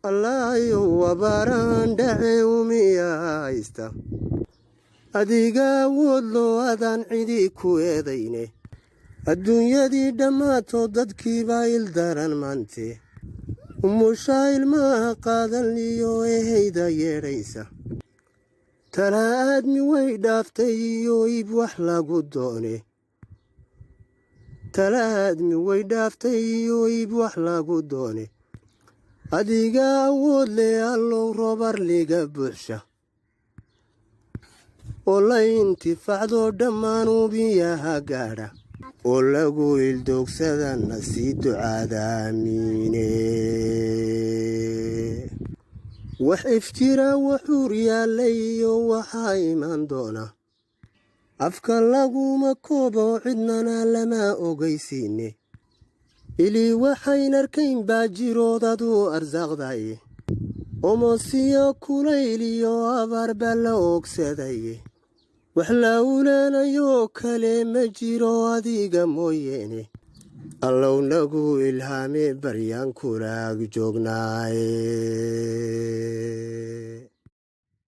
allaayo wabaraan dhace umiyaysta adiga awood loo adaan cidi ku eedayne adduunyadii dhammaatoo dadkiibaa ildaran maante umushaa ilmaha qaadan iyo ehayda yeedhaysa tala aadmi way dhaaftay iyo iib wax lagu doone tala aadmi way dhaaftay iyo iib wax lagu doone adiga awood leh allow robar liga buuxsha oo la intifacdo dhammaan ubiyaha gaadha oo lagu ildoogsadana sii ducaada aamiine wax ifjira wuxuur yaallay iyo waxaa iman doona afka laguma koobo cidnana lama ogaysiine ilii waxayn arkayn baa jiroodadu arsaaqdaye omosiyo kulayl iyo abaar baa la oogsaday wax la ulaanayoo kale ma jiro adiga mooyeene allow nagu ilhaame baryaan kula ag joognaaye